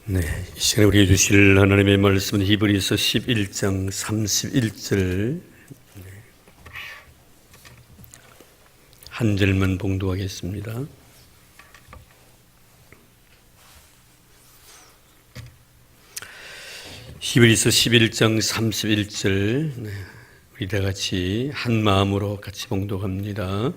네, 이 시간에 우리에게 주실 하나님의 말씀은 히브리서 11장 31절 한 절만 봉독하겠습니다. 히브리서 11장 31절 우리 다 같이 한 마음으로 같이 봉독합니다.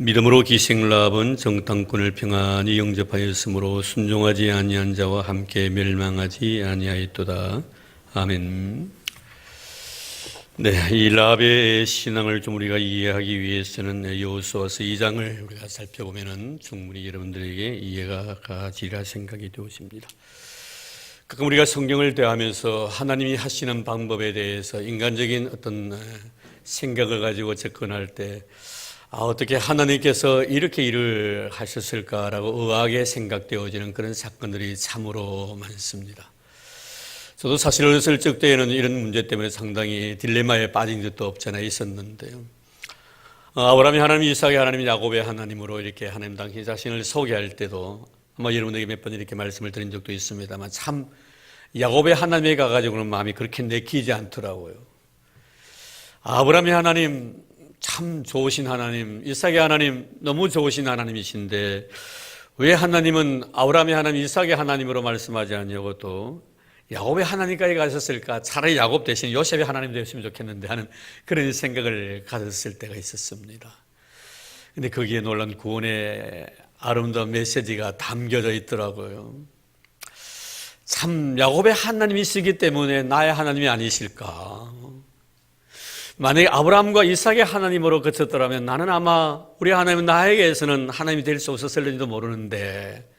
믿음으로 기생라합은 정탐꾼을 평안히 영접하였으므로 순종하지 아니한 자와 함께 멸망하지 아니하였도다. 아멘. 네, 이 라합의 신앙을 좀 우리가 이해하기 위해서는 여호수아서 2장을 우리가 살펴보면은 충분히 여러분들에게 이해가 가지리라 생각이 되어집니다. 가끔 우리가 성경을 대하면서 하나님이 하시는 방법에 대해서 인간적인 어떤 생각을 가지고 접근할 때 어떻게 하나님께서 이렇게 일을 하셨을까라고 의아하게 생각되어지는 그런 사건들이 참으로 많습니다. 저도 사실 어렸을 적때에는 이런 문제 때문에 상당히 딜레마에 빠진 적도 없잖아 있었는데요. 아브라함이 하나님, 이삭의 하나님, 야곱의 하나님으로 이렇게 하나님 당신 자신을 소개할 때도 아마 여러분에게 몇 번 이렇게 말씀을 드린 적도 있습니다만 참 야곱의 하나님에 가가지고는 마음이 그렇게 내키지 않더라고요. 아브라함의 하나님 참 좋으신 하나님, 이삭의 하나님 너무 좋으신 하나님이신데 왜 하나님은 아브라함의 하나님, 이삭의 하나님으로 말씀하지 않냐고 또 야곱의 하나님까지 가셨을까? 차라리 야곱 대신 요셉의 하나님 되었으면 좋겠는데 하는 그런 생각을 가졌을 때가 있었습니다. 그런데 거기에 놀란 구원의 아름다운 메시지가 담겨져 있더라고요. 참 야곱의 하나님이시기 때문에 나의 하나님이 아니실까? 만약에 아브라함과 이삭의 하나님으로 그쳤더라면 나는 아마 우리 하나님은 나에게서는 하나님이 될 수 없었을지도 모르는데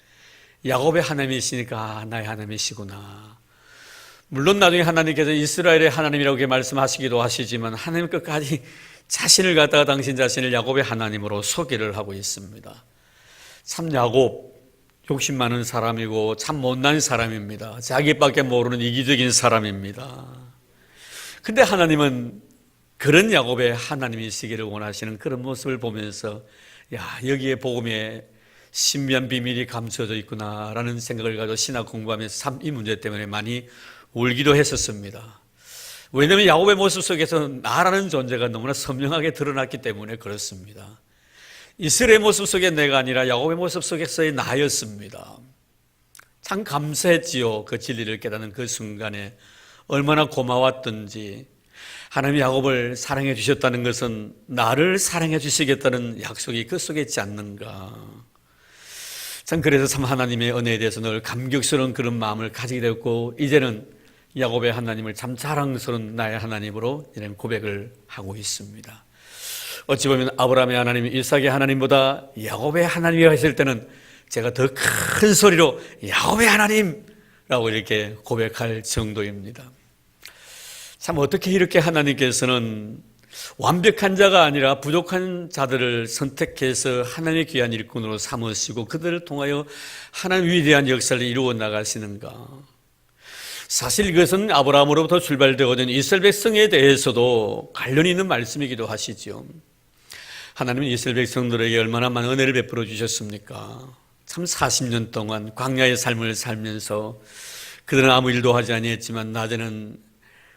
야곱의 하나님이시니까 나의 하나님이시구나. 물론 나중에 하나님께서 이스라엘의 하나님이라고 말씀하시기도 하시지만 하나님 끝까지 자신을 갖다가 당신 자신을 야곱의 하나님으로 소개를 하고 있습니다. 참 야곱 욕심 많은 사람이고 참 못난 사람입니다. 자기밖에 모르는 이기적인 사람입니다. 근데 하나님은 그런 야곱의 하나님이시기를 원하시는 그런 모습을 보면서 여기에 복음의 신비한 비밀이 감춰져 있구나라는 생각을 가지고 신학 공부하면서 참 이 문제 때문에 많이 울기도 했었습니다. 왜냐하면 야곱의 모습 속에서 나라는 존재가 너무나 선명하게 드러났기 때문에 그렇습니다. 이스라엘의 모습 속의 내가 아니라 야곱의 모습 속에서의 나였습니다. 참 감사했지요. 그 진리를 깨닫는 그 순간에 얼마나 고마웠던지. 하나님이 야곱을 사랑해 주셨다는 것은 나를 사랑해 주시겠다는 약속이 그 속에 있지 않는가. 참 그래서 참 하나님의 은혜에 대해서 늘 감격스러운 그런 마음을 가지게 되었고 이제는 야곱의 하나님을 참 자랑스러운 나의 하나님으로 이런 고백을 하고 있습니다. 어찌 보면 아브라함의 하나님, 이삭의 하나님보다 야곱의 하나님이라고 했을 때는 제가 더 큰 소리로 야곱의 하나님라고 이렇게 고백할 정도입니다. 참 어떻게 이렇게 하나님께서는 완벽한 자가 아니라 부족한 자들을 선택해서 하나님의 귀한 일꾼으로 삼으시고 그들을 통하여 하나님 위대한 역사를 이루어 나가시는가. 사실 이것은 아브라함으로부터 출발되어진 이스라엘 백성에 대해서도 관련이 있는 말씀이기도 하시죠. 하나님은 이스라엘 백성들에게 얼마나 많은 은혜를 베풀어 주셨습니까? 참 40년 동안 광야의 삶을 살면서 그들은 아무 일도 하지 아니했지만 낮에는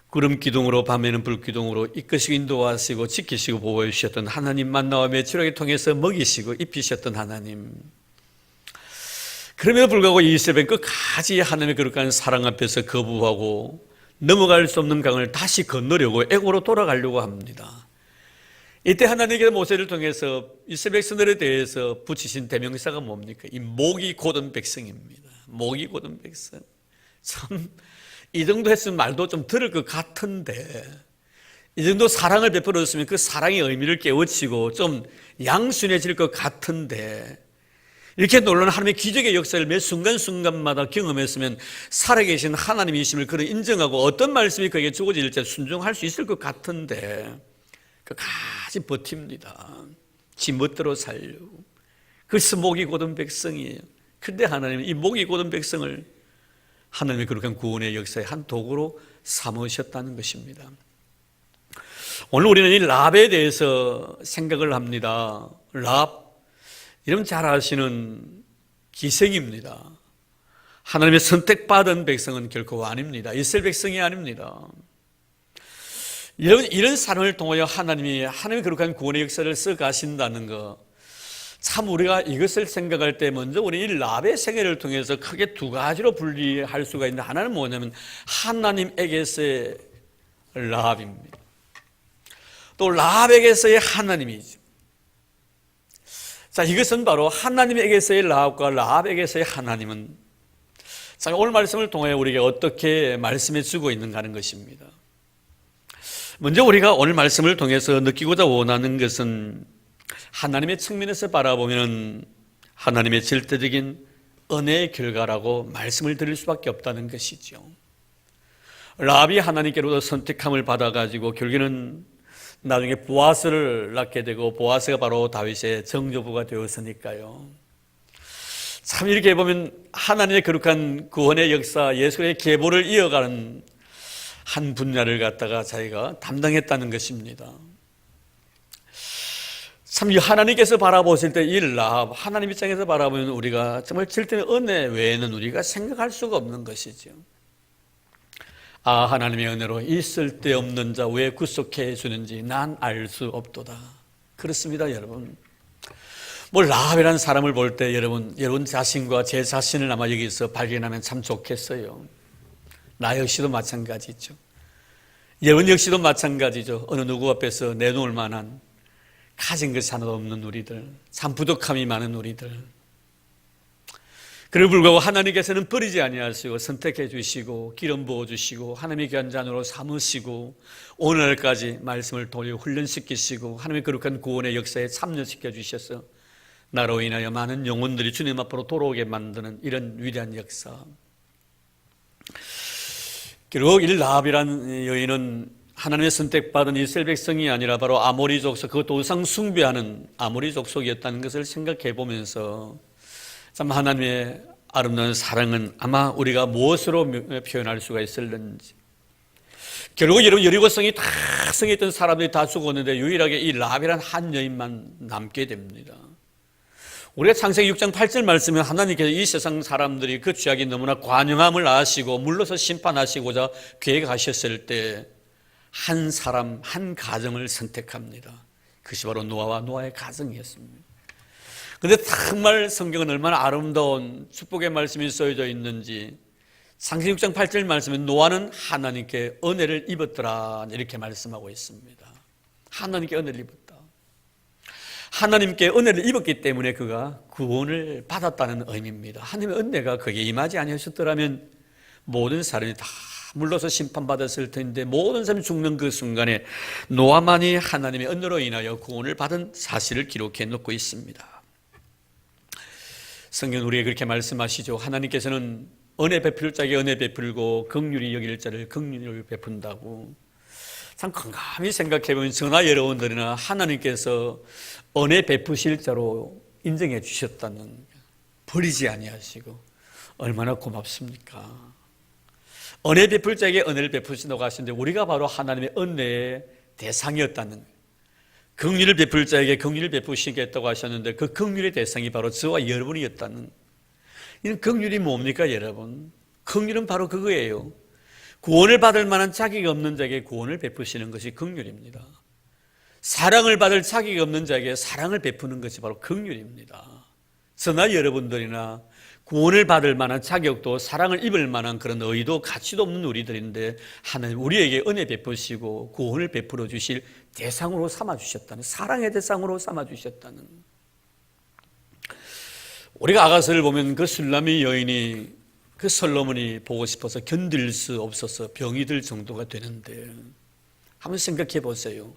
구름 기둥으로 밤에는 불 기둥으로 이끄시고 인도하시고 지키시고 보호해 주셨던 하나님, 만나와 메추라기 통해서 먹이시고 입히셨던 하나님. 그럼에도 불구하고 이스라엘은 끝까지 하나님의 거룩한 사랑 앞에서 거부하고 넘어갈 수 없는 강을 다시 건너려고 애고로 돌아가려고 합니다. 이때 하나님께서 모세를 통해서 이스라엘 백성들에 대해서 붙이신 대명사가 뭡니까? 이 목이 곧은 백성입니다. 목이 곧은 백성. 참 이 정도 했으면 말도 좀 들을 것 같은데 이 정도 사랑을 베풀었으면 그 사랑의 의미를 깨우치고 좀 양순해질 것 같은데 이렇게 놀라운 하나님의 기적의 역사를 매 순간순간마다 경험했으면 살아계신 하나님이심을 그를 인정하고 어떤 말씀이 그에게 주어질지 순종할 수 있을 것 같은데 끝까지 버팁니다. 지 멋대로 살려고. 그래서 목이 곧은 백성이에요. 그런데 하나님은 이 목이 곧은 백성을 하나님의 거룩한 구원의 역사의 한 도구로 삼으셨다는 것입니다. 오늘 우리는 이 라합에 대해서 생각을 합니다. 라합, 이름 잘 아시는 기생입니다. 하나님의 선택받은 백성은 결코 아닙니다. 이스라엘 백성이 아닙니다. 이런 사람을 통하여 하나님의 거룩한 구원의 역사를 써 가신다는 것, 참 우리가 이것을 생각할 때 먼저 우리 이 라합의 생애를 통해서 크게 두 가지로 분리할 수가 있는데, 하나는 뭐냐면 하나님에게서의 라합입니다. 또 라합에게서의 하나님이죠. 자, 이것은 바로 하나님에게서의 라합과 라합에게서의 하나님은 자, 오늘 말씀을 통해 우리에게 어떻게 말씀해 주고 있는가 하는 것입니다. 먼저 우리가 오늘 말씀을 통해서 느끼고자 원하는 것은 하나님의 측면에서 바라보면 하나님의 절대적인 은혜의 결과라고 말씀을 드릴 수밖에 없다는 것이죠. 라합이 하나님께로부터 선택함을 받아가지고 결국에는 나중에 보아스를 낳게 되고, 보아스가 바로 다윗의 정조부가 되었으니까요. 참 이렇게 보면 하나님의 거룩한 구원의 역사, 예수의 계보를 이어가는 한 분야를 갖다가 자기가 담당했다는 것입니다. 참 하나님께서 바라보실 때 이 라합, 하나님 입장에서 바라보면 우리가 정말 절대의 은혜 외에는 우리가 생각할 수가 없는 것이죠. 아, 하나님의 은혜로 있을 데 없는 자 왜 구속해 주는지 난 알 수 없도다. 그렇습니다, 여러분. 뭐 라합이라는 사람을 볼 때 여러분 자신과 제 자신을 아마 여기서 발견하면 참 좋겠어요. 나 역시도 마찬가지죠. 여러분 역시도 마찬가지죠. 어느 누구 앞에서 내놓을 만한 가진 것이 하나도 없는 우리들, 참 부족함이 많은 우리들. 그를 불구하고 하나님께서는 버리지 아니하시고 선택해 주시고 기름 부어 주시고 하나님의 귀한 자녀로 삼으시고 오늘까지 말씀을 돌려 훈련시키시고 하나님의 거룩한 구원의 역사에 참여시켜 주셔서 나로 인하여 많은 영혼들이 주님 앞으로 돌아오게 만드는 이런 위대한 역사. 결국 이 라합이라는 여인은 하나님의 선택받은 이스라엘 백성이 아니라 바로 아모리 족속, 그 도상 숭배하는 아모리 족속이었다는 것을 생각해 보면서 참 하나님의 아름다운 사랑은 아마 우리가 무엇으로 표현할 수가 있을는지. 결국 여러분 여리고성이 다 성했던 사람들이 다 죽었는데 유일하게 이 라합이라는 한 여인만 남게 됩니다. 우리가 창세기 6장 8절 말씀에 하나님께서 이 세상 사람들이 그 죄악이 너무나 관영함을 아시고 물러서 심판하시고자 계획하셨을 때 한 사람, 한 가정을 선택합니다. 그것이 바로 노아와 노아의 가정이었습니다. 그런데 정말 성경은 얼마나 아름다운 축복의 말씀이 써져 있는지, 창세기 6장 8절 말씀에 노아는 하나님께 은혜를 입었더라 이렇게 말씀하고 있습니다. 하나님께 은혜를 입었다. 하나님께 은혜를 입었기 때문에 그가 구원을 받았다는 의미입니다. 하나님의 은혜가 그에게 임하지 아니하셨더라면 모든 사람이 다 물러서 심판받았을 텐데, 모든 사람이 죽는 그 순간에 노아만이 하나님의 은혜로 인하여 구원을 받은 사실을 기록해 놓고 있습니다. 성경은 우리에게 그렇게 말씀하시죠. 하나님께서는 은혜 베풀 자에게 은혜 베풀고 긍휼히 여길 자를 긍휼을 베푼다고. 참 건강히 생각해보면 저나 여러분들이나 하나님께서 은혜 베푸실 자로 인정해 주셨다는, 버리지 아니하시고 얼마나 고맙습니까? 은혜 베풀 자에게 은혜를 베푸신다고 하시는데 우리가 바로 하나님의 은혜의 대상이었다는 거예요. 긍휼을 베풀 자에게 긍휼을 베푸시겠다고 하셨는데 그 긍휼의 대상이 바로 저와 여러분이었다는, 이는 긍휼이 뭡니까 여러분? 긍휼은 바로 그거예요. 구원을 받을 만한 자격이 없는 자에게 구원을 베푸시는 것이 긍휼입니다. 사랑을 받을 자격이 없는 자에게 사랑을 베푸는 것이 바로 긍휼입니다. 저나 여러분들이나 구원을 받을 만한 자격도 사랑을 입을 만한 그런 의도 가치도 없는 우리들인데 하나님 우리에게 은혜 베푸시고 구원을 베풀어 주실 대상으로 삼아 주셨다는, 사랑의 대상으로 삼아 주셨다는. 우리가 아가서를 보면 그 술람이 여인이 그 솔로몬이 보고 싶어서 견딜 수 없어서 병이 들 정도가 되는데, 한번 생각해 보세요.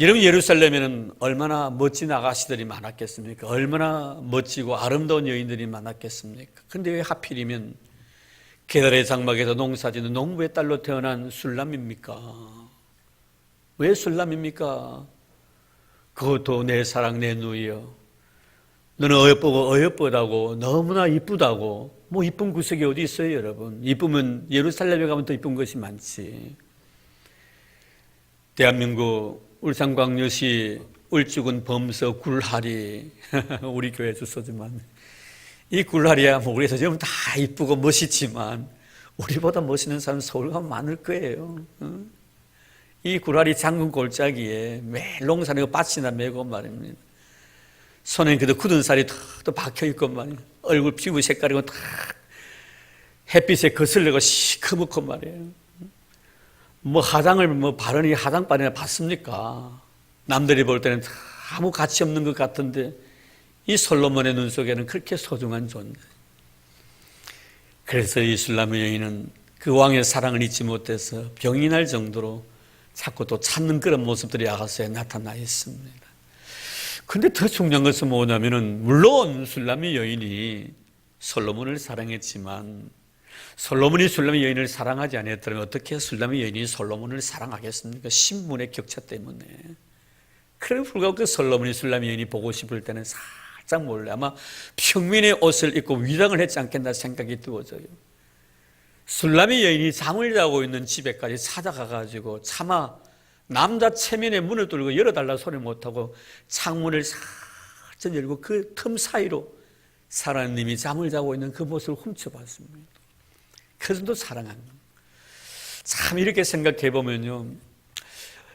여러분 예루살렘에는 얼마나 멋진 아가씨들이 많았겠습니까? 얼마나 멋지고 아름다운 여인들이 많았겠습니까? 그런데 왜 하필이면 게달의 장막에서 농사짓는 농부의 딸로 태어난 술람입니까? 왜 술람입니까? 그것도 내 사랑 내 누이여, 너는 어여쁘다고 너무나 이쁘다고. 뭐 이쁜 구석이 어디 있어요 여러분? 이쁘면 예루살렘에 가면 더 이쁜 것이 많지. 대한민국 울산광역시 울주군 범서 굴하리 우리 교회 주소지만 이 굴라리야 뭐 우리에서 지금 다 이쁘고 멋있지만 우리보다 멋있는 사람 서울 가면 많을 거예요. 이 굴라리 장군 골짜기에 매일 농사내고 밭이나 메고 말입니다. 손에 그래도 굳은 살이 또 박혀있고 말이에요. 얼굴 피부 색깔이고 다 햇빛에 거슬리고 시커멓고 말이에요. 뭐 화장을 뭐 바르니 화장반이나 받습니까? 남들이 볼 때는 아무 가치 없는 것 같은데 이 솔로몬의 눈 속에는 그렇게 소중한 존재. 그래서 이 술람의 여인은 그 왕의 사랑을 잊지 못해서 병이 날 정도로 자꾸 또 찾는 그런 모습들이 아가서에 나타나 있습니다. 근데 더 중요한 것은 뭐냐면은 물론 술람의 여인이 솔로몬을 사랑했지만 솔로몬이 술람의 여인을 사랑하지 않았다면 어떻게 술람의 여인이 솔로몬을 사랑하겠습니까? 신분의 격차 때문에. 그래도 불구하고 그 솔로몬이 술람의 여인이 보고 싶을 때는 살짝 몰래 아마 평민의 옷을 입고 위장을 했지 않겠나 생각이 들어져요. 술람의 여인이 잠을 자고 있는 집에까지 찾아가가지고 차마 남자 체면의 문을 뚫고 열어달라 소리 못하고 창문을 살짝 열고 그 틈 사이로 사랑님이 잠을 자고 있는 그 모습을 훔쳐봤습니다. 그 정도 사랑한 거예요. 참 이렇게 생각해 보면요,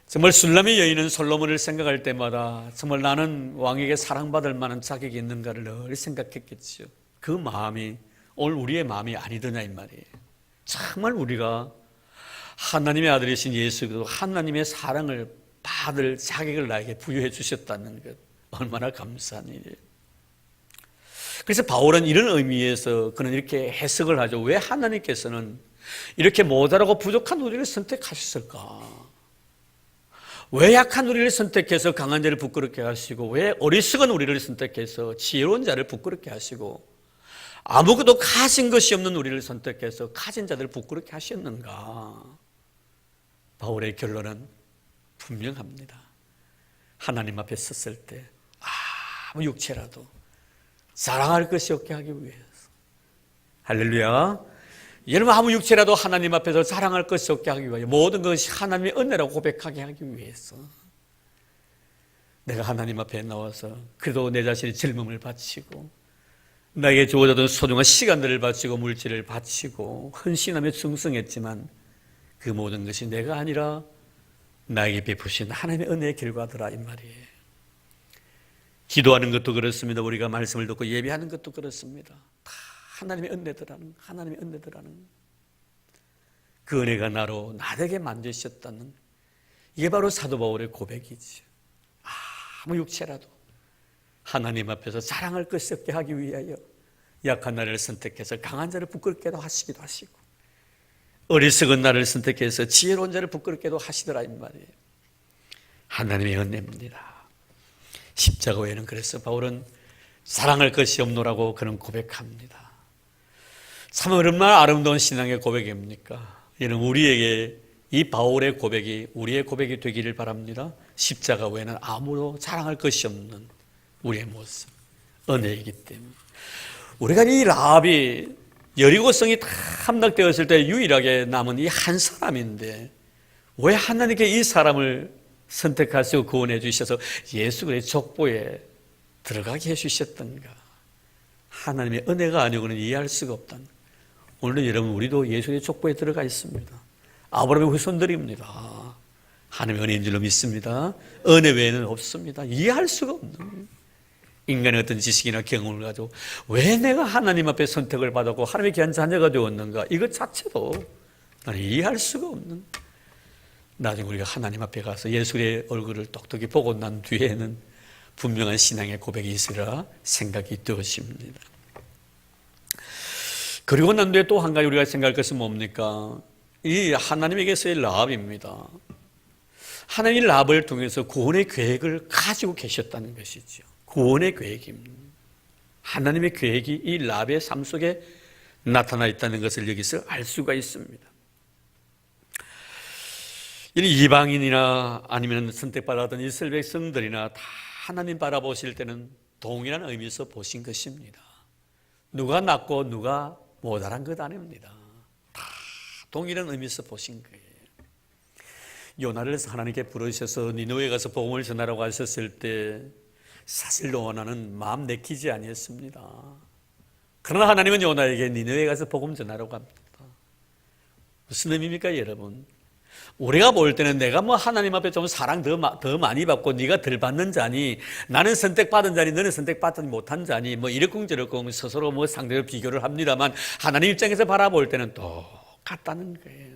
정말 술람의 여인은 솔로몬을 생각할 때마다 정말 나는 왕에게 사랑받을 만한 자격이 있는가를 늘 생각했겠죠. 그 마음이 오늘 우리의 마음이 아니더냐 이 말이에요. 정말 우리가 하나님의 아들이신 예수 그리스도 하나님의 사랑을 받을 자격을 나에게 부여해 주셨다는 것 얼마나 감사한 일이에요. 그래서 바울은 이런 의미에서 그는 이렇게 해석을 하죠. 왜 하나님께서는 이렇게 모자라고 부족한 우리를 선택하셨을까? 왜 약한 우리를 선택해서 강한 자를 부끄럽게 하시고 왜 어리석은 우리를 선택해서 지혜로운 자를 부끄럽게 하시고 아무것도 가진 것이 없는 우리를 선택해서 가진 자들을 부끄럽게 하셨는가? 바울의 결론은 분명합니다. 하나님 앞에 섰을 때 아무 육체라도 자랑할 것이 없게 하기 위해서. 할렐루야. 여러분 아무 육체라도 하나님 앞에서 자랑할 것이 없게 하기 위하여 모든 것이 하나님의 은혜라고 고백하게 하기 위해서 내가 하나님 앞에 나와서 그래도 내 자신의 젊음을 바치고 나에게 주어졌던 소중한 시간들을 바치고 물질을 바치고 헌신하며 충성했지만 그 모든 것이 내가 아니라 나에게 베푸신 하나님의 은혜의 결과더라 이 말이에요. 기도하는 것도 그렇습니다. 우리가 말씀을 듣고 예배하는 것도 그렇습니다. 다 하나님의 은혜더라는, 하나님의 은혜더라는 그 은혜가 나로 나에게 만드셨다는 이게 바로 사도 바울의 고백이지. 아무 육체라도 하나님 앞에서 자랑할 것이 없게 하기 위하여 약한 나를 선택해서 강한 자를 부끄럽게도 하시기도 하시고 어리석은 나를 선택해서 지혜로운 자를 부끄럽게도 하시더라 이 말이에요. 하나님의 은혜입니다. 십자가 외에는 그래서 바울은 사랑할 것이 없노라고 그는 고백합니다. 참 얼마나 아름다운 신앙의 고백입니까? 이는 우리에게 이 바울의 고백이 우리의 고백이 되기를 바랍니다. 십자가 외에는 아무도 자랑할 것이 없는 우리의 모습, 은혜이기 때문에. 우리가 이 라합이 여리고성이 다 함락되었을 때 유일하게 남은 이 한 사람인데 왜 하나님께 이 사람을 선택하시고 구원해 주셔서 예수 그리스도의 족보에 들어가게 해주셨던가? 하나님의 은혜가 아니고는 이해할 수가 없다는. 오늘은 여러분 우리도 예수의 족보에 들어가 있습니다. 아브라함의 후손들입니다. 하나님의 은혜인 줄로 믿습니다. 은혜 외에는 없습니다. 이해할 수가 없는 인간의 어떤 지식이나 경험을 가지고 왜 내가 하나님 앞에 선택을 받았고 하나님의 귀한 자녀가 되었는가? 이것 자체도 나는 이해할 수가 없는. 나중에 우리가 하나님 앞에 가서 예수의 얼굴을 똑똑히 보고 난 뒤에는 분명한 신앙의 고백이 있으리라 생각이 되어집니다. 그리고 난 뒤에 또 한 가지 우리가 생각할 것은 뭡니까? 이 하나님에게서의 라합입니다. 하나님 라합을 통해서 구원의 계획을 가지고 계셨다는 것이죠. 구원의 계획입니다. 하나님의 계획이 이 라합의 삶 속에 나타나 있다는 것을 여기서 알 수가 있습니다. 이방인이나 아니면 선택받았던 이스라엘 백성들이나 다 하나님 바라보실 때는 동일한 의미에서 보신 것입니다. 누가 낫고 누가 모자란 것 아닙니다. 다 동일한 의미에서 보신 거예요. 요나를 하나님께 부르셔서 니느웨에 가서 복음을 전하라고 하셨을 때 사실 요나는 마음 내키지 아니했습니다. 그러나 하나님은 요나에게 니느웨에 가서 복음 전하라고 합니다. 무슨 의미입니까, 여러분? 우리가 볼 때는 내가 뭐 하나님 앞에 좀 사랑 더 많이 받고 네가 덜 받는 자니, 나는 선택받은 자니 너는 선택받지 못한 자니, 뭐 이러쿵저러쿵 스스로 뭐 상대로 비교를 합니다만, 하나님 입장에서 바라볼 때는 똑같다는 거예요.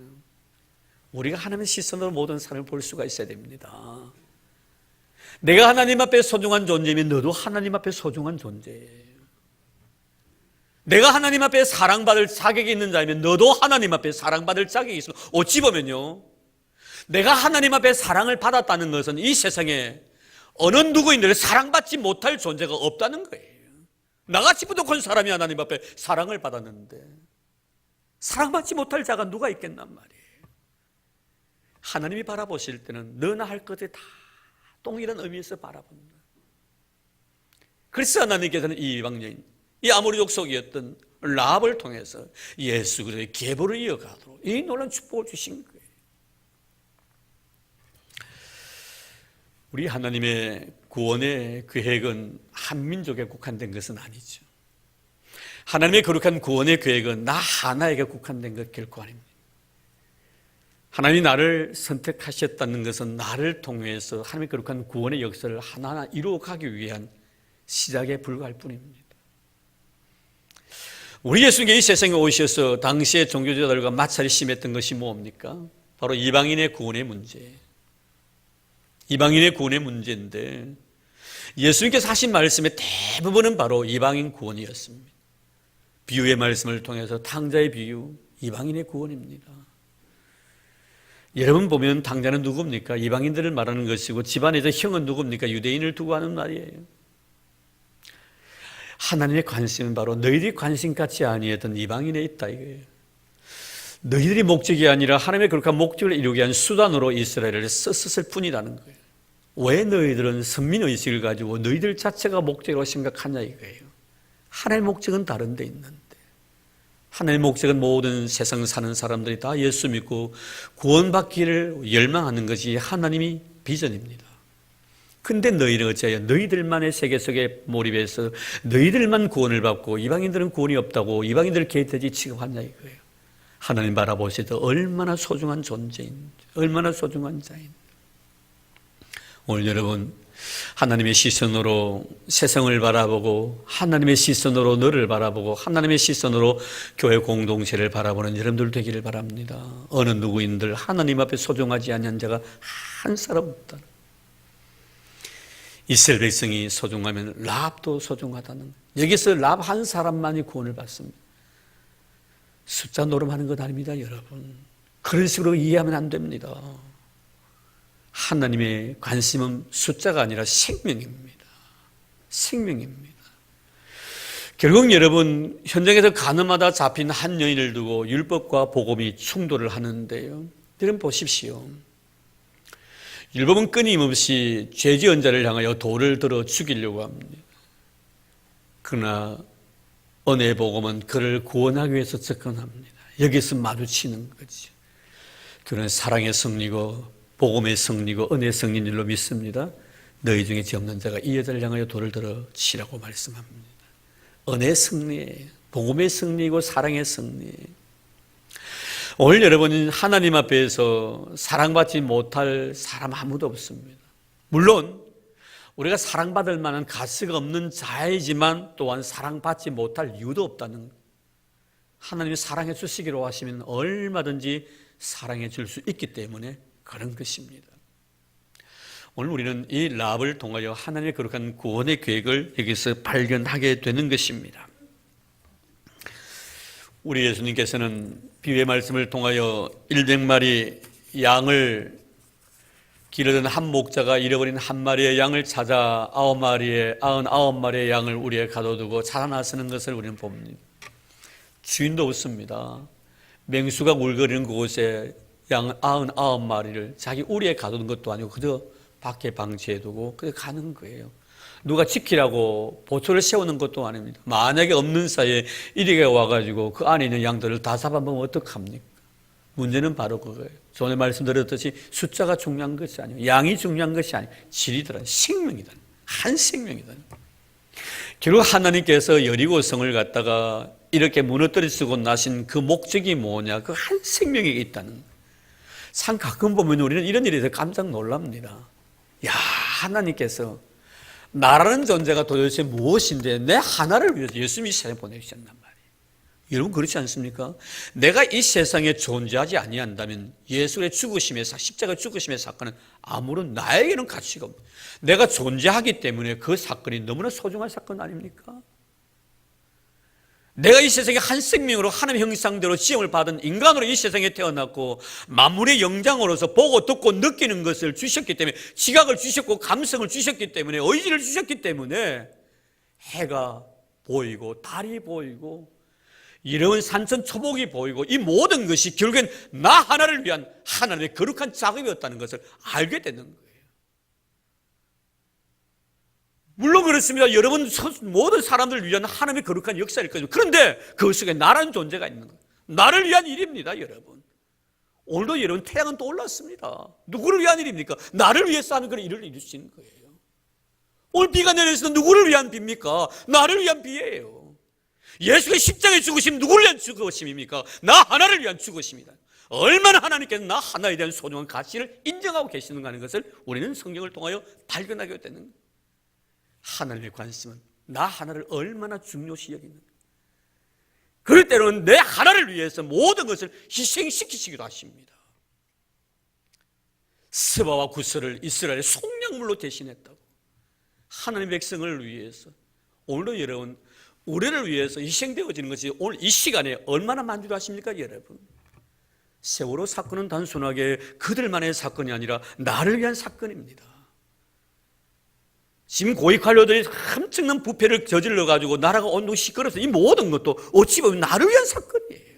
우리가 하나님의 시선으로 모든 사람을 볼 수가 있어야 됩니다. 내가 하나님 앞에 소중한 존재면 너도 하나님 앞에 소중한 존재예요. 내가 하나님 앞에 사랑받을 자격이 있는 자이면 너도 하나님 앞에 사랑받을 자격이 있어. 어찌 보면요, 내가 하나님 앞에 사랑을 받았다는 것은 이 세상에 어느 누구인들 사랑받지 못할 존재가 없다는 거예요. 나같이 부족한 사람이 하나님 앞에 사랑을 받았는데 사랑받지 못할 자가 누가 있겠단 말이에요. 하나님이 바라보실 때는 너나 할 것에 다 동일한 의미에서 바라본다. 그래서 하나님께서는 이 이방 여인, 이 아모리 족속이었던 라합을 통해서 예수 그리스도의 계보를 이어가도록 이 놀라운 축복을 주신 거예요. 우리 하나님의 구원의 계획은 한 민족에 국한된 것은 아니죠. 하나님의 거룩한 구원의 계획은 나 하나에게 국한된 것 결코 아닙니다. 하나님이 나를 선택하셨다는 것은 나를 통해서 하나님의 거룩한 구원의 역사를 하나하나 이루어가기 위한 시작에 불과할 뿐입니다. 우리 예수님이 이 세상에 오셔서 당시의 종교지도자들과 마찰이 심했던 것이 뭡니까? 바로 이방인의 구원의 문제. 이방인의 구원의 문제인데 예수님께서 하신 말씀의 대부분은 바로 이방인 구원이었습니다. 비유의 말씀을 통해서 탕자의 비유, 이방인의 구원입니다. 여러분 보면 탕자는 누굽니까? 이방인들을 말하는 것이고 집안에서 형은 누굽니까? 유대인을 두고 하는 말이에요. 하나님의 관심은 바로 너희들이 관심 갖지 아니했던 이방인에 있다 이거예요. 너희들이 목적이 아니라 하나님의 거룩한 목적을 이루기 위한 수단으로 이스라엘을 썼을 뿐이라는 거예요. 왜 너희들은 선민의식을 가지고 너희들 자체가 목적으로 생각하냐 이거예요. 하나님의 목적은 다른 데 있는데, 하나님의 목적은 모든 세상 사는 사람들이 다 예수 믿고 구원받기를 열망하는 것이 하나님의 비전입니다. 근데 너희는 어찌하여 너희들만의 세계 속에 몰입해서 너희들만 구원을 받고 이방인들은 구원이 없다고 이방인들 게이트지 취급하냐 이거예요. 하나님 바라보실 때 얼마나 소중한 존재인지, 얼마나 소중한 자인지. 오늘 여러분 하나님의 시선으로 세상을 바라보고 하나님의 시선으로 너를 바라보고 하나님의 시선으로 교회 공동체를 바라보는 여러분들 되기를 바랍니다. 어느 누구인들 하나님 앞에 소중하지 않은 자가 한 사람 없다. 이스라엘 백성이 소중하면 라합도 소중하다는 거예요. 여기서 라합 한 사람만이 구원을 받습니다. 숫자 노름하는 것 아닙니다, 여러분. 그런 식으로 이해하면 안 됩니다. 하나님의 관심은 숫자가 아니라 생명입니다. 생명입니다. 결국 여러분 현장에서 가늠하다 잡힌 한 여인을 두고 율법과 복음이 충돌을 하는데요. 여러분 보십시오. 율법은 끊임없이 죄지은 자를 향하여 돌을 들어 죽이려고 합니다. 그러나 은혜의 복음은 그를 구원하기 위해서 접근합니다. 여기서 마주치는 거죠. 그는 사랑의 승리고 복음의 승리고 은혜의 승리인 줄로 믿습니다. 너희 중에 죄 없는 자가 이 여자를 향하여 돌을 들어 치라고 말씀합니다. 은혜의 승리예요. 복음의 승리고 사랑의 승리예요. 오늘 여러분은 하나님 앞에서 사랑받지 못할 사람 아무도 없습니다. 물론 우리가 사랑받을 만한 가치가 없는 자이지만 또한 사랑받지 못할 이유도 없다는 것. 하나님이 사랑해 주시기로 하시면 얼마든지 사랑해 줄 수 있기 때문에 그런 것입니다. 오늘 우리는 이 라합을 통하여 하나님의 거룩한 구원의 계획을 여기서 발견하게 되는 것입니다. 우리 예수님께서는 비유의 말씀을 통하여 100마리 양을 기르던 한 목자가 잃어버린 한 마리의 양을 찾아 99마리의 양을 우리에 가둬두고 자라나서는 것을 우리는 봅니다. 주인도 없습니다. 맹수가 울거리는 그곳에 양 99마리를 자기 우리에 가두는 것도 아니고 그저 밖에 방치해두고 그냥 가는 거예요. 누가 지키라고 보초를 세우는 것도 아닙니다. 만약에 없는 사이에 이리가 와가지고 그 안에 있는 양들을 다 잡아먹으면 어떡합니까? 문제는 바로 그거예요. 전에 말씀드렸듯이 숫자가 중요한 것이 아니에요. 양이 중요한 것이 아니에요. 질이더라, 생명이다, 한 생명이다. 결국 하나님께서 여리고성을 갖다가 이렇게 무너뜨리시고 나신 그 목적이 뭐냐? 그 한 생명이 있다는 거예요. 참 가끔 보면 우리는 이런 일에 대해서 깜짝 놀랍니다. 야, 하나님께서 나라는 존재가 도대체 무엇인데 내 하나를 위해서 예수님이 세상에 보내주셨단 말이에요. 여러분 그렇지 않습니까? 내가 이 세상에 존재하지 아니한다면 예수의 죽으심의 십자가 죽으심의 사건은 아무런 나에게는 가치가 없습니다. 내가 존재하기 때문에 그 사건이 너무나 소중한 사건 아닙니까? 내가 이 세상에 한 생명으로 하나님의 형상대로 지음을 받은 인간으로 이 세상에 태어났고 만물의 영장으로서 보고 듣고 느끼는 것을 주셨기 때문에 지각을 주셨고 감성을 주셨기 때문에 의지를 주셨기 때문에 해가 보이고 달이 보이고 이런 산천초목이 보이고 이 모든 것이 결국엔 나 하나를 위한 하나님의 거룩한 작업이었다는 것을 알게 되는 거예요. 물론 그렇습니다. 여러분 모든 사람들을 위한 하나님의 거룩한 역사일 거죠. 그런데 그 속에 나라는 존재가 있는 거예요. 나를 위한 일입니다, 여러분. 오늘도 여러분 태양은 또 올랐습니다. 누구를 위한 일입니까? 나를 위해서 하는 그런 일을 이루시는 거예요. 오늘 비가 내려서 누구를 위한 비입니까? 나를 위한 비예요. 예수의 십자가에 죽으심 누구를 위한 죽으심입니까? 나 하나를 위한 죽으심이다. 얼마나 하나님께서 나 하나에 대한 소중한 가치를 인정하고 계시는가 하는 것을 우리는 성경을 통하여 발견하게 되는 거예요. 하나님의 관심은 나 하나를 얼마나 중요시 여기는가. 그럴 때는 내 하나를 위해서 모든 것을 희생시키시기도 하십니다. 스바와 구스를 이스라엘의 속량물로 대신했다고. 하나님의 백성을 위해서. 오늘도 여러분 우리를 위해서 희생되어지는 것이 오늘 이 시간에 얼마나 만족하십니까, 여러분? 세월호 사건은 단순하게 그들만의 사건이 아니라 나를 위한 사건입니다. 지금 고위 관료들이 엄청난 부패를 저질러 가지고 나라가 온통 시끄러워서 이 모든 것도 어찌 보면 나를 위한 사건이에요.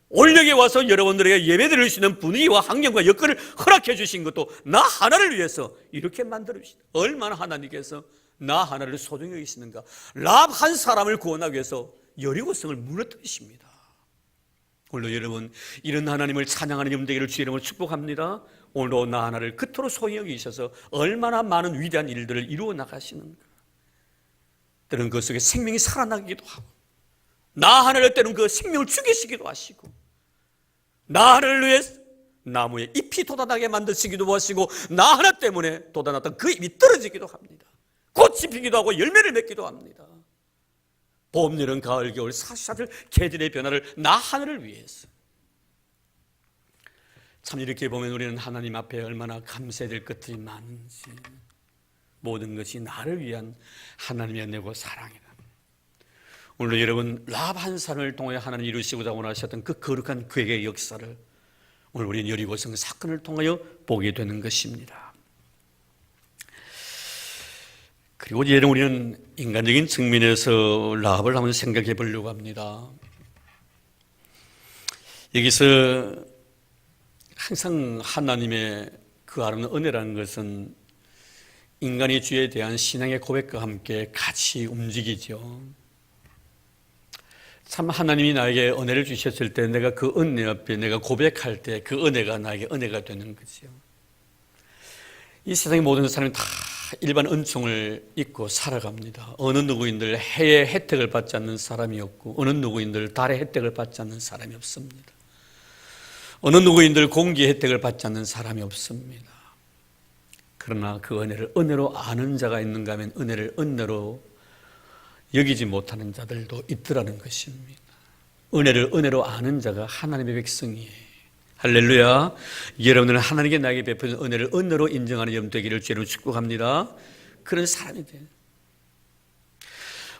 올여기 와서 여러분들에게 예배드릴 수 있는 분위기와 환경과 여건을 허락해 주신 것도 나 하나를 위해서 이렇게 만들어 주신다. 얼마나 하나님께서 나 하나를 소중히 여기시는가. 랍 한 사람을 구원하기 위해서 여리고성을 무너뜨리십니다. 오늘도 여러분 이런 하나님을 찬양하는 여러분 되기를 주의 이름으로 축복합니다. 오늘도 나 하나를 그토록 소중히 여기셔서 얼마나 많은 위대한 일들을 이루어 나가시는가. 때로는 그 속에 생명이 살아나기도 하고 나 하나를 때로는 그 생명을 죽이시기도 하시고 나 하나를 위해서 나무에 잎이 돋아나게 만드시기도 하시고 나 하나 때문에 돋아났던 그 잎이 떨어지기도 합니다. 꽃이 피기도 하고 열매를 맺기도 합니다. 봄, 여름, 가을, 겨울 사시사철 계절의 변화를 나 하나를 위해서. 참 이렇게 보면 우리는 하나님 앞에 얼마나 감사해야 될 것들이 많은지. 모든 것이 나를 위한 하나님의 은혜고 사랑이다. 오늘 여러분 랍 한 사람을 통해 하나님 이루시고자 원하셨던 그 거룩한 계획의 역사를 오늘 우리는 여리고성 사건을 통하여 보게 되는 것입니다. 그리고 이제 우리는 인간적인 측면에서 랍을 한번 생각해 보려고 합니다. 여기서 항상 하나님의 그 아름다운 은혜라는 것은 인간의 죄에 대한 신앙의 고백과 함께 같이 움직이죠. 참 하나님이 나에게 은혜를 주셨을 때 내가 그 은혜 앞에 내가 고백할 때 그 은혜가 나에게 은혜가 되는 거죠. 이 세상의 모든 사람이 다 일반 은총을 입고 살아갑니다. 어느 누구인들 해의 혜택을 받지 않는 사람이 없고 어느 누구인들 달의 혜택을 받지 않는 사람이 없습니다. 어느 누구인들 공기의 혜택을 받지 않는 사람이 없습니다. 그러나 그 은혜를 은혜로 아는 자가 있는가 하면 은혜를 은혜로 여기지 못하는 자들도 있더라는 것입니다. 은혜를 은혜로 아는 자가 하나님의 백성이에요. 할렐루야. 여러분들은 하나님께 나에게 베푸는 은혜를 은혜로 인정하는 여러분 되기를 주로 축복합니다. 그런 사람이 돼요.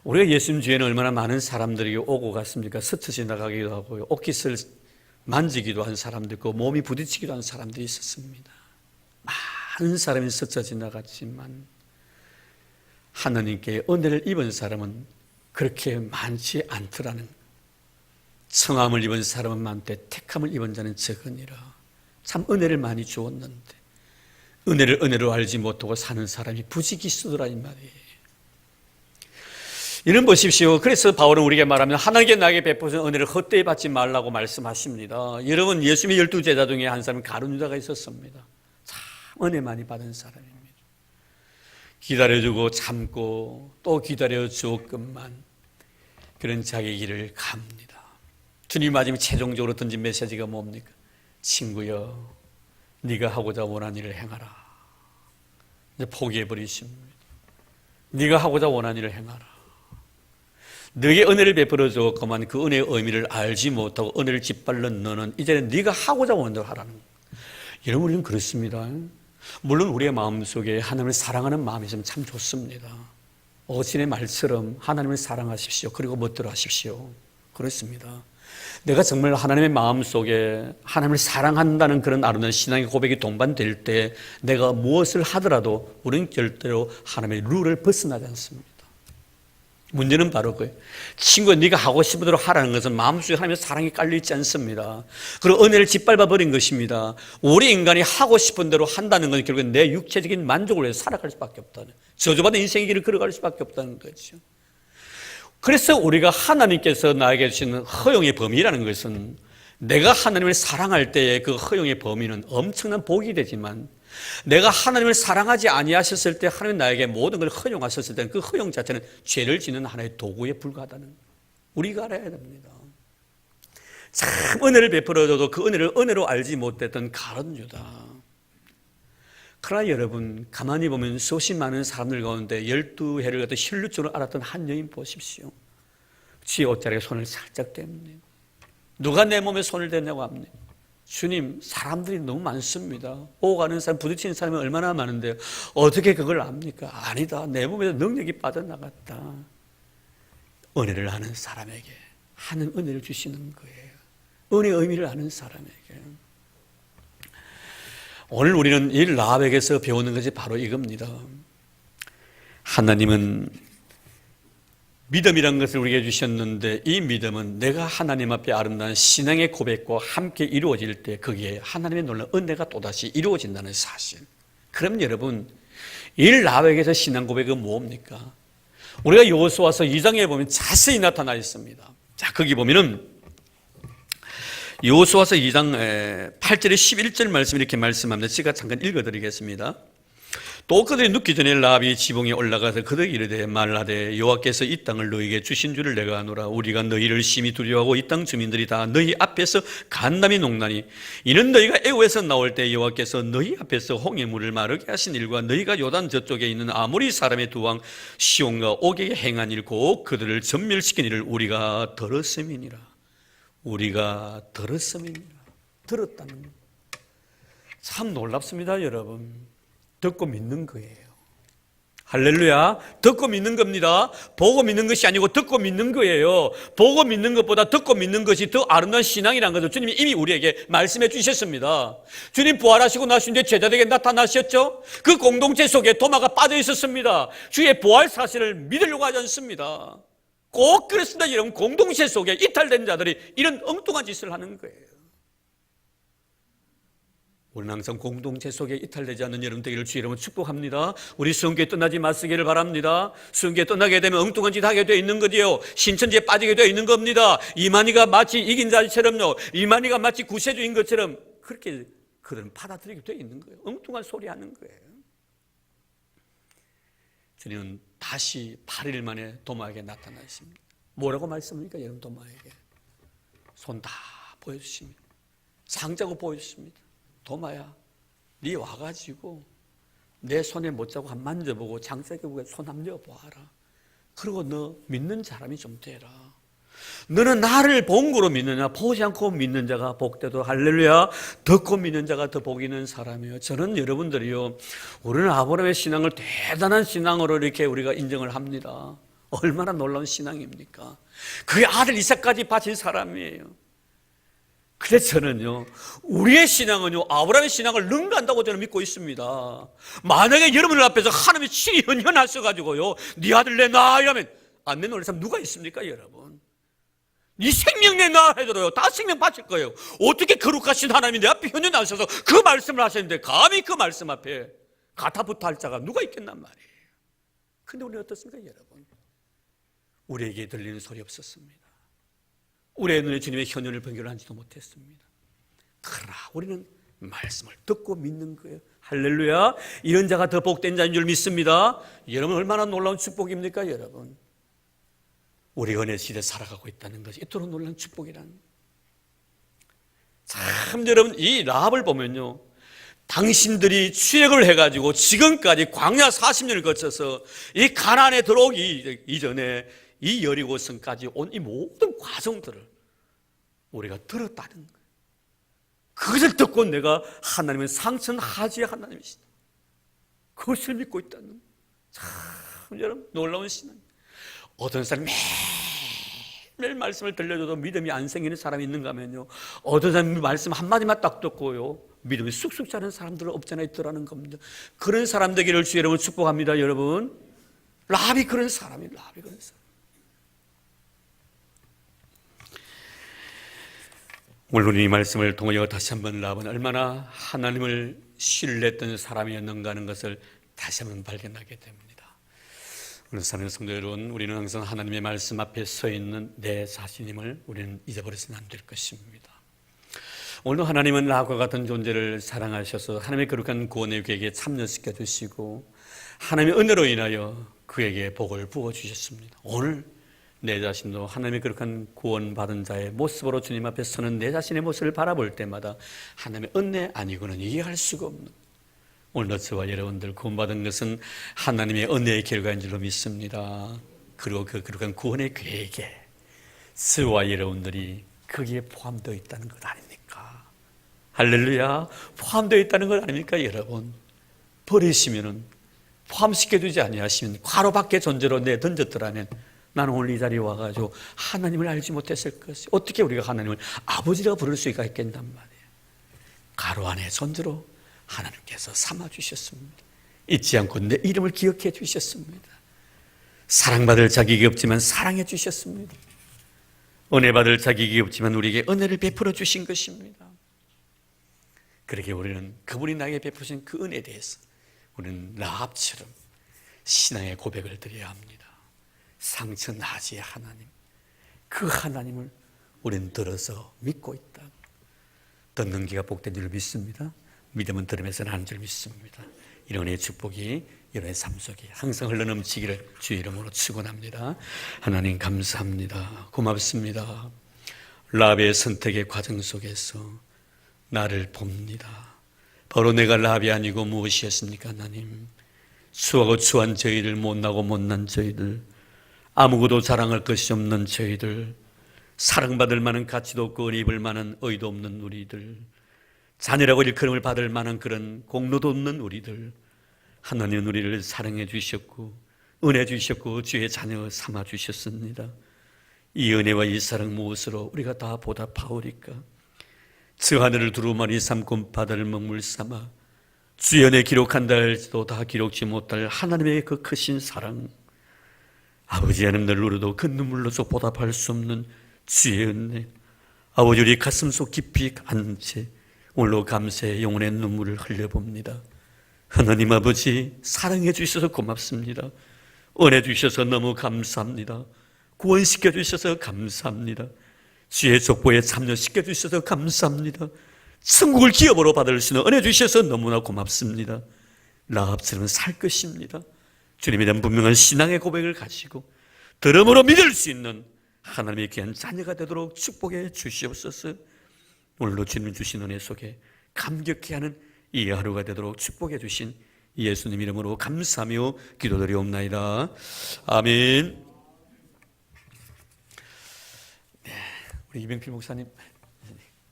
우리가 예수님 주에는 얼마나 많은 사람들이 오고 갔습니까? 스쳐 지나가기도 하고 옷깃을 만지기도 한 사람도 있고 몸이 부딪히기도 한 사람들이 있었습니다. 많은 사람이 스쳐 지나갔지만 하나님께 은혜를 입은 사람은 그렇게 많지 않더라는 거예요. 성함을 입은 사람은 많되 택함을 입은 자는 적으니라. 참 은혜를 많이 주었는데 은혜를 은혜로 알지 못하고 사는 사람이 부지기수더라 이 말이에요. 이런 보십시오. 그래서 바울은 우리에게 말하면 하나님께 나에게 베푸신 은혜를 헛되이 받지 말라고 말씀하십니다. 여러분 예수님의 12제자 중에 한 사람은 가룟 유다가 있었습니다. 참 은혜 많이 받은 사람입니다. 기다려주고 참고 또 기다려주었건만 그런 자기 길을 갑니다. 주님 마지막 최종적으로 던진 메시지가 뭡니까? 친구여, 네가 하고자 원하는 일을 행하라. 이제 포기해버리십니다. 네가 하고자 원하는 일을 행하라. 너에게 은혜를 베풀어 주었건만 그 은혜의 의미를 알지 못하고 은혜를 짓밟는 너는 이제는 네가 하고자 원하는 대로 하라는 거예요. 여러분, 우리는 그렇습니다. 물론 우리의 마음속에 하나님을 사랑하는 마음이 있으면 참 좋습니다. 어신의 말처럼 하나님을 사랑하십시오. 그리고 멋대로 하십시오. 그렇습니다. 내가 정말 하나님의 마음속에 하나님을 사랑한다는 그런 아름다운 신앙의 고백이 동반될 때 내가 무엇을 하더라도 우리는 절대로 하나님의 룰을 벗어나지 않습니다. 문제는 바로 그예요. 친구야, 네가 하고 싶은 대로 하라는 것은 마음속에 하나님의 사랑이 깔려있지 않습니다. 그리고 은혜를 짓밟아 버린 것입니다. 우리 인간이 하고 싶은 대로 한다는 것은 결국은 내 육체적인 만족을 위해서 살아갈 수밖에 없다는, 저주받은 인생의 길을 걸어갈 수밖에 없다는 거죠. 그래서 우리가 하나님께서 나에게 주시는 허용의 범위라는 것은 내가 하나님을 사랑할 때의 그 허용의 범위는 엄청난 복이 되지만 내가 하나님을 사랑하지 아니하셨을 때 하나님 나에게 모든 걸 허용하셨을 때는 그 허용 자체는 죄를 짓는 하나의 도구에 불과하다는 거예요. 우리가 알아야 됩니다. 참 은혜를 베풀어줘도 그 은혜를 은혜로 알지 못했던 가룟 유다. 그러나 여러분, 가만히 보면 수십 많은 사람들 가운데 12해를 갖다 혈류증을 앓았던 한 여인 보십시오. 지 옷자락에 손을 살짝 댑니다. 누가 내 몸에 손을 댔냐고 합니다. 주님, 사람들이 너무 많습니다. 오고 가는 사람, 부딪히는 사람이 얼마나 많은데요. 어떻게 그걸 압니까? 아니다. 내 몸에서 능력이 빠져나갔다. 은혜를 아는 사람에게 하는 은혜를 주시는 거예요. 은혜의 의미를 아는 사람에게. 오늘 우리는 이 라합에게서 배우는 것이 바로 이겁니다. 하나님은 믿음이라는 것을 우리에게 주셨는데 이 믿음은 내가 하나님 앞에 아름다운 신앙의 고백과 함께 이루어질 때 거기에 하나님의 놀라운 은혜가 또다시 이루어진다는 사실. 그럼 여러분, 이 라합에게서 신앙 고백은 뭡니까? 우리가 여호수아서 2장에 보면 자세히 나타나 있습니다. 자, 거기 보면은 여호수아서 2장 8절에 11절 말씀 이렇게 말씀합니다. 제가 잠깐 읽어드리겠습니다. 또 그들이 눕기 전에 라합이 지붕에 올라가서 그들에게 이르되 말하되 여호와께서 이 땅을 너희에게 주신 줄을 내가 아노라. 우리가 너희를 심히 두려워하고 이 땅 주민들이 다 너희 앞에서 간담이 녹나니 이는 너희가 애굽에서 나올 때 여호와께서 너희 앞에서 홍해 물을 마르게 하신 일과 너희가 요단 저쪽에 있는 아모리 사람의 두 왕 시온과 옥에게 행한 일 곧 그들을 전멸시킨 일을 우리가 들었음이니라. 우리가 들었음이니라. 들었다는 것. 참 놀랍습니다, 여러분. 듣고 믿는 거예요. 할렐루야. 듣고 믿는 겁니다. 보고 믿는 것이 아니고 듣고 믿는 거예요. 보고 믿는 것보다 듣고 믿는 것이 더 아름다운 신앙이라는 것을 주님이 이미 우리에게 말씀해 주셨습니다. 주님 부활하시고 나신 뒤에 제자들에게 나타나셨죠. 그 공동체 속에 도마가 빠져 있었습니다. 주의 부활 사실을 믿으려고 하지 않습니다. 꼭 그렇습니다. 여러분, 공동체 속에 이탈된 자들이 이런 엉뚱한 짓을 하는 거예요. 우리는 항상 공동체 속에 이탈되지 않는 여러분 되기를 주 이름으로 축복합니다. 우리 수영교회 떠나지 마시기를 바랍니다. 수영교회 떠나게 되면 엉뚱한 짓 하게 되어 있는 거지요. 신천지에 빠지게 되어 있는 겁니다. 이만희가 마치 이긴 자처럼요. 이만희가 마치 구세주인 것처럼 그렇게 그들은 받아들이게 되어 있는 거예요. 엉뚱한 소리 하는 거예요. 주님은 다시 8일 만에 도마에게 나타나십니다. 뭐라고 말씀합니까? 여러분, 도마에게 손 다 보여주십니다. 상자고 보여주십니다. 도마야, 네 와가지고 내 손에 못 자고 한 만져보고 장사교국에 손 한번 넣어봐라. 그리고 너 믿는 사람이 좀 되라. 너는 나를 본 거로 믿느냐? 보지 않고 믿는 자가 복되도. 할렐루야. 듣고 믿는 자가 더 복 있는 사람이에요. 저는 여러분들이요, 우리는 아브라함의 신앙을 대단한 신앙으로 이렇게 우리가 인정을 합니다. 얼마나 놀라운 신앙입니까? 그의 아들 이삭까지 바친 사람이에요. 근데 저는요, 우리의 신앙은요, 아브라함의 신앙을 능가한다고 저는 믿고 있습니다. 만약에 여러분들 앞에서 하나님이 친히 현현하셔가지고요, 네 아들 내놔 이러면 안 내놓을 사람 누가 있습니까, 여러분? 네 생명 내놔 해도요, 다 생명 바칠 거예요. 어떻게 거룩하신 하나님이 내 앞에 현현하셔서 그 말씀을 하셨는데 감히 그 말씀 앞에 가타부타 할 자가 누가 있겠단 말이에요. 근데 우리는 어떻습니까, 여러분? 우리에게 들리는 소리 없었습니다. 우리의 눈에 주님의 현현을 번결하지도 못했습니다. 그러나 우리는 말씀을 듣고 믿는 거예요. 할렐루야. 이런 자가 더 복된 자인 줄 믿습니다. 여러분 얼마나 놀라운 축복입니까 여러분. 우리 은혜 시대에 살아가고 있다는 것이 이토록 놀라운 축복이라는. 참 여러분 이 라합을 보면요, 당신들이 출애굽을 해가지고 지금까지 광야 40년을 거쳐서 이 가나안에 들어오기 이전에 이 여리고성까지 온 이 모든 과정들을 우리가 들었다는 거예요. 그것을 듣고 내가 하나님은 상천하지의 하나님이시다, 그것을 믿고 있다는 거예요. 참 여러분 놀라운 신앙. 어떤 사람이 매일 말씀을 들려줘도 믿음이 안 생기는 사람이 있는가 하면요, 어떤 사람이 말씀 한마디만 딱 듣고요 믿음이 쑥쑥 자는 사람들은 없잖아 있더라는 겁니다. 그런 사람 되기를 주 여러분 축복합니다. 여러분 라합이 그런 사람이에요. 라합이 그런 사람. 오늘 이 말씀을 통하여 다시 한번 라합은 얼마나 하나님을 신뢰했던 사람이었는가 하는 것을 다시 한번 발견하게 됩니다. 오늘 사는 성도 여러분, 우리는 항상 하나님의 말씀 앞에 서 있는 내 자신임을 우리는 잊어버려서는 안 될 것입니다. 오늘도 하나님은 라합과 같은 존재를 사랑하셔서 하나님의 거룩한 구원의 계획에 참여시켜 주시고 하나님의 은혜로 인하여 그에게 복을 부어주셨습니다. 오늘 내 자신도 하나님의 거룩한 구원받은 자의 모습으로 주님 앞에 서는 내 자신의 모습을 바라볼 때마다 하나님의 은혜 아니고는 이해할 수가 없는, 오늘 저와 여러분들 구원받은 것은 하나님의 은혜의 결과인 줄로 믿습니다. 그리고 그 거룩한 구원의 계획에 저와 여러분들이 거기에 포함되어 있다는 것 아닙니까? 할렐루야. 포함되어 있다는 것 아닙니까 여러분? 버리시면은, 포함시켜주지 아니하시면, 과로 밖의 존재로 내던졌더라면 나는 오늘 이 자리에 와가지고 하나님을 알지 못했을 것이, 어떻게 우리가 하나님을 아버지라 부를 수가 있겠단 말이에요. 가로 안의 존재로 하나님께서 삼아주셨습니다. 잊지 않고 내 이름을 기억해 주셨습니다. 사랑받을 자격이 없지만 사랑해 주셨습니다. 은혜받을 자격이 없지만 우리에게 은혜를 베풀어 주신 것입니다. 그렇게 우리는 그분이 나에게 베푸신 그 은혜에 대해서 우리는 라합처럼 신앙의 고백을 드려야 합니다. 상천하지의 하나님, 그 하나님을 우리는 들어서 믿고 있다. 듣는 귀가 복된 줄 믿습니다. 믿음은 들으면서 나는 줄 믿습니다. 이런 은혜의 축복이 여러분의 삶 속에 항상 흘러넘치기를 주의 이름으로 축원합니다. 하나님 감사합니다. 고맙습니다. 라합의 선택의 과정 속에서 나를 봅니다. 바로 내가 라합이 아니고 무엇이었습니까? 하나님, 추하고 추한 저희들, 못나고 못난 저희들, 아무것도 자랑할 것이 없는 저희들, 사랑받을 만한 가치도 없고 입을 만한 의도 없는 우리들, 자녀라고 일컬음을 받을 만한 그런 공로도 없는 우리들, 하나님은 우리를 사랑해 주셨고 은혜 주셨고 주의 자녀 삼아 주셨습니다. 이 은혜와 이 사랑 무엇으로 우리가 다 보답하오리까? 저 하늘을 두루마리 삼고 바다를 먹물 삼아 주연에 기록한다 할지도 다 기록지 못할 하나님의 그 크신 사랑, 아버지 하나님 늘 울어도 그 눈물로서 보답할 수 없는 주의 은혜, 아버지 우리 가슴속 깊이 안 채 오늘로 감사의 영혼의 눈물을 흘려봅니다. 하나님 아버지 사랑해 주셔서 고맙습니다. 은혜 주셔서 너무 감사합니다. 구원시켜 주셔서 감사합니다. 주의 족보에 참여시켜 주셔서 감사합니다. 천국을 기업으로 받을 수 있는 은혜 주셔서 너무나 고맙습니다. 라합처럼 살 것입니다. 주님에 대한 분명한 신앙의 고백을 가지고 들음으로 믿을 수 있는 하나님의 귀한 자녀가 되도록 축복해 주시옵소서. 오늘도 주님 주신 은혜 속에 감격해 하는 이 하루가 되도록 축복해 주신 예수님 이름으로 감사하며 기도드리옵나이다. 아멘. 네, 우리 이병필 목사님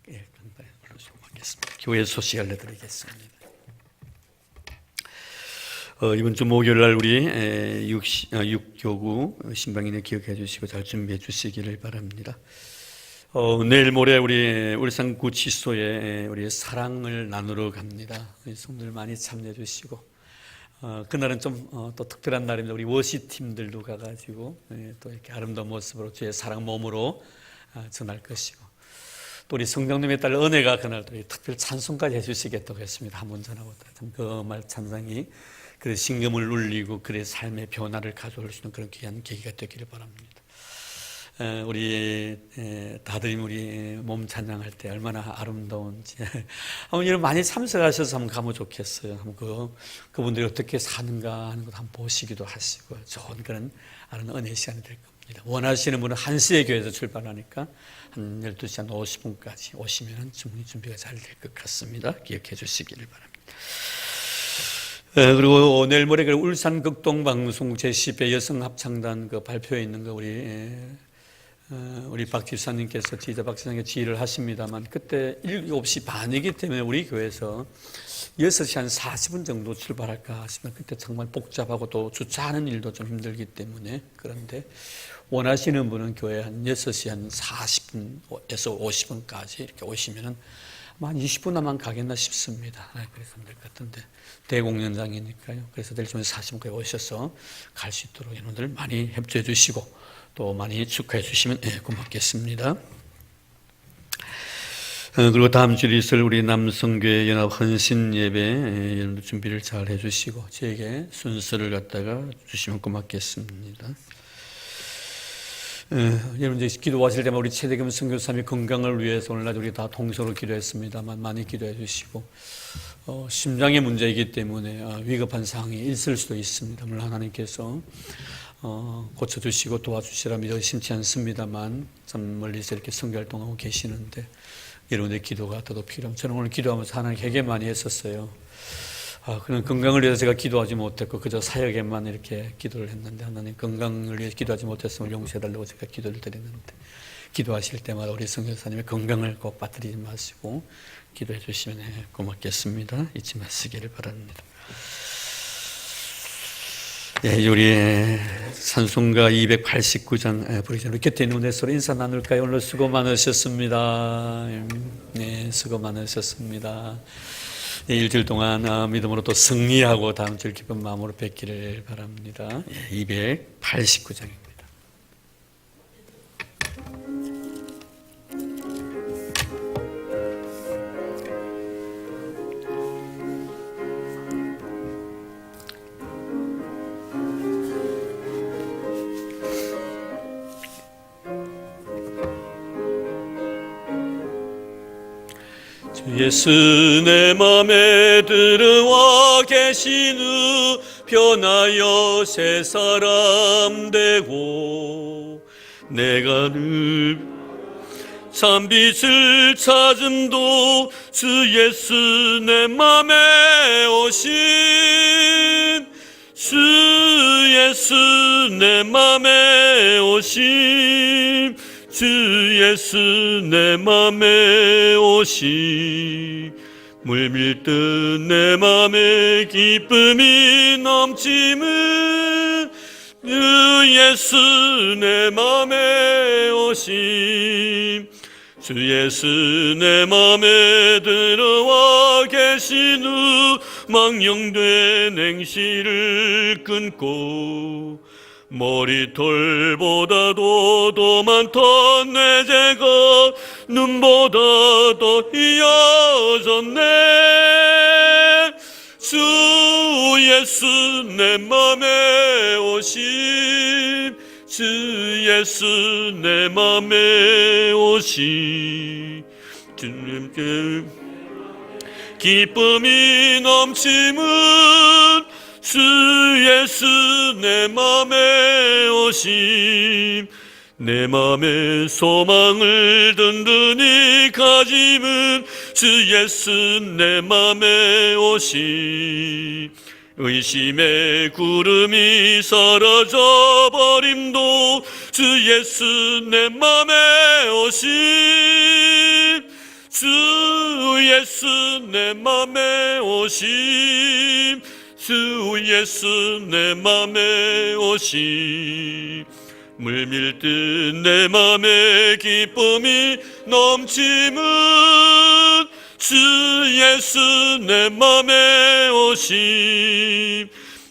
강단에 올라오시고 받겠습니다. 교회 소식 알려드리겠습니다. 이번 주 목요일 날 우리 6교구 신방인회 기억해 주시고 잘 준비해 주시기를 바랍니다. 내일 모레 우리 울산 구치소에 우리 사랑을 나누러 갑니다. 성도들 많이 참여해 주시고 그날은 좀 또 특별한 날입니다. 우리 워시팀들도 가가지고 또 이렇게 아름다운 모습으로 주의 사랑 몸으로 전할 것이고, 또 우리 성령님의 딸 은혜가 그날 또 특별 찬송까지 해주시겠다고 했습니다. 한번 전하고 참 그 말 찬송이 그의 신금을 울리고 그의 삶의 변화를 가져올 수 있는 그런 귀한 계기가 되기를 바랍니다. 우리 다들 우리 몸 찬양할 때 얼마나 아름다운지 한번 이런 많이 참석하셔서 한번 가면 좋겠어요. 한번 그분들이 어떻게 사는가 하는 것 한번 보시기도 하시고 좋은 그런 은혜 시간이 될 겁니다. 원하시는 분은 1시에 교회에서 출발하니까 한 12시 한 50분까지 오시면 충분히 준비가 잘 될 것 같습니다. 기억해 주시기를 바랍니다. 그리고 내일 모레 울산 극동방송 제10회 여성합창단 그 발표에 있는 거 우리 박 집사님께서 지휘자 박 집사님께서 지휘를 하십니다만 그때 7시 반이기 때문에 우리 교회에서 6시 한 40분 정도 출발할까 하시면 그때 정말 복잡하고 또 주차하는 일도 좀 힘들기 때문에 그런데 원하시는 분은 교회 한 6시 한 40분에서 50분까지 이렇게 오시면은 한 20분만 가겠나 싶습니다. 그래서 될 것 같은데 대공연장이니까요. 그래서 내일 좀 40분까지 오셔서 갈 수 있도록 여러분들 많이 협조해 주시고 또 많이 축하해 주시면 고맙겠습니다. 그리고 다음 주에 있을 우리 남성교회 연합 헌신 예배 여러분들 준비를 잘 해주시고 저에게 순서를 갖다가 주시면 고맙겠습니다. 여러분 이제 기도하실 때마다 우리 최대겸 선교사님의 건강을 위해서 오늘날 우리 다 동서로 기도했습니다만 많이 기도해 주시고 심장의 문제이기 때문에 위급한 상황이 있을 수도 있습니다. 물론 하나님께서 고쳐주시고 도와주시라 믿어 심치 않습니다만 참 멀리서 이렇게 선교활동하고 계시는데 여러분의 기도가 더더 필요합니다. 저는 오늘 기도하면서 하나님께 되게 많이 했었어요. 그런 건강을 위해서 제가 기도하지 못했고 그저 사역에만 이렇게 기도를 했는데 하나님 건강을 위해서 기도하지 못했으면 용서해달라고 제가 기도를 드렸는데 기도하실 때마다 우리 선교사님의 건강을 꼭 빠뜨리지 마시고 기도해 주시면 고맙겠습니다. 잊지 마시기를 바랍니다. 우리 찬송가 289장 부르시는 우리 곁에 있는 분들 서로 인사 나눌까요? 오늘 수고 많으셨습니다. 네, 수고 많으셨습니다. 일주일 동안 믿음으로 또 승리하고 다음 주일 기쁜 마음으로 뵙기를 바랍니다. 289장입니다. 예수 내 맘에 들어와 계신 후 변하여 새 사람 되고 내가 늘 참빛을 찾음도 주 예수 내 맘에 오신 주 예수 내 맘에 오신 주 예수 내 맘에 오시 물밀듯 내 맘에 기쁨이 넘치는 주 예수 내 맘에 오시 주 예수 내 맘에 들어와 계신 후 망령된 행실을 끊고 머리털보다도 더 많던 내 죄가 눈보다 더 희어졌네 주 예수 내 맘에 오신 주 예수 내 맘에 오신 주님께 기쁨이 넘치는 주 예수 내 맘에 오심 내 맘에 소망을 든든히 가짐은 주 예수 내 맘에 오심 의심의 구름이 사라져 버림도 주 예수 내 맘에 오심 주 예수 내 맘에 오심 주 예수 내 맘에 오시 물밀듯 내 맘에 기쁨이 넘치는 주 예수 내 맘에 오시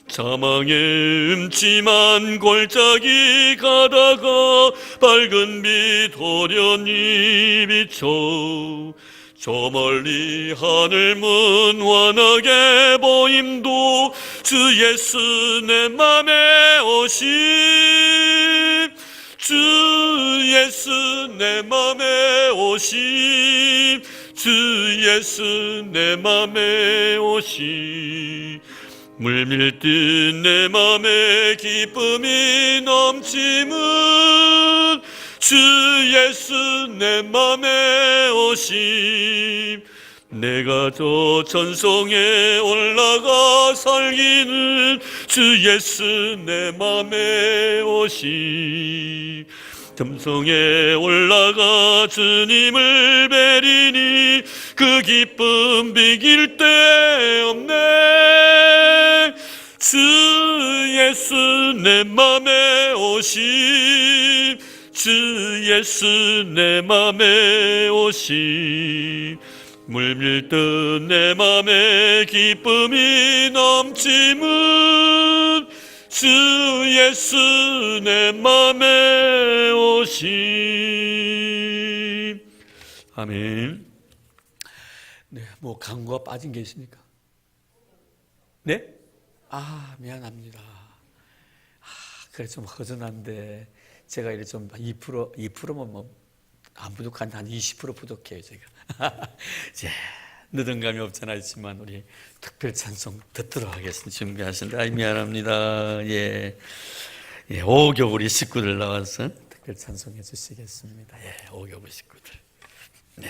사망의 음침한 골짜기 가다가 밝은 빛 호련히 비춰 저 멀리 하늘문 환하게 보임도 주 예수 내 맘에 오심 주 주 예수 내 맘에 오심, 주 예수 내 맘에 오심. 물밀듯 내 맘에 기쁨이 넘치는 주 예수 내 맘에 오심. 내가 저 전성에 올라가 살기는 주 예수 내 맘에 오심. 점성에 올라가 주님을 뵈리니 그 기쁨 비길 데 없네. 주 예수 내 맘에 오심, 주 예수 내 맘에 오심. 물밀듯 내 맘에 기쁨이 넘치는 주 예수 내 맘에 오심. 아멘. 네, 뭐 광고가 빠진 게 있습니까? 네? 미안합니다. 그래 좀 허전한데 제가 이래 좀 2%면 뭐 안 부족한 한 20% 부족해요 제가. 이제 늦은 감이 없잖아 있지만 우리 특별 찬송 듣도록 하겠습니다. 준비하신다. 미안합니다. 예, 5교 우리 식구들 나와서 특별 찬송해 주시겠습니다. 5교 우리 식구들. 네.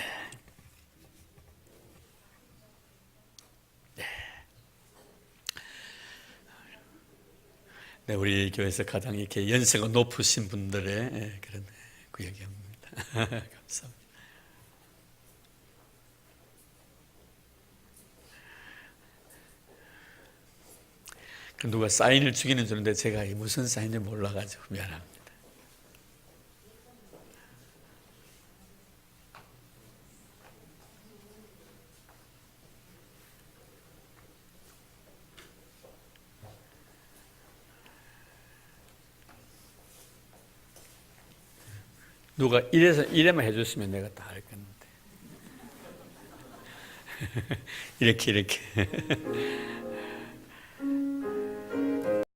네, 우리 교회에서 가장 이렇게 연세가 높으신 분들의 그런 구역입니다. 감사합니다. 누가 사인을 주기는 주는데 제가 무슨 사인인지 몰라가지고 미안합니다. 누가 이래만 해줬으면 내가 다 할 건데. 이렇게.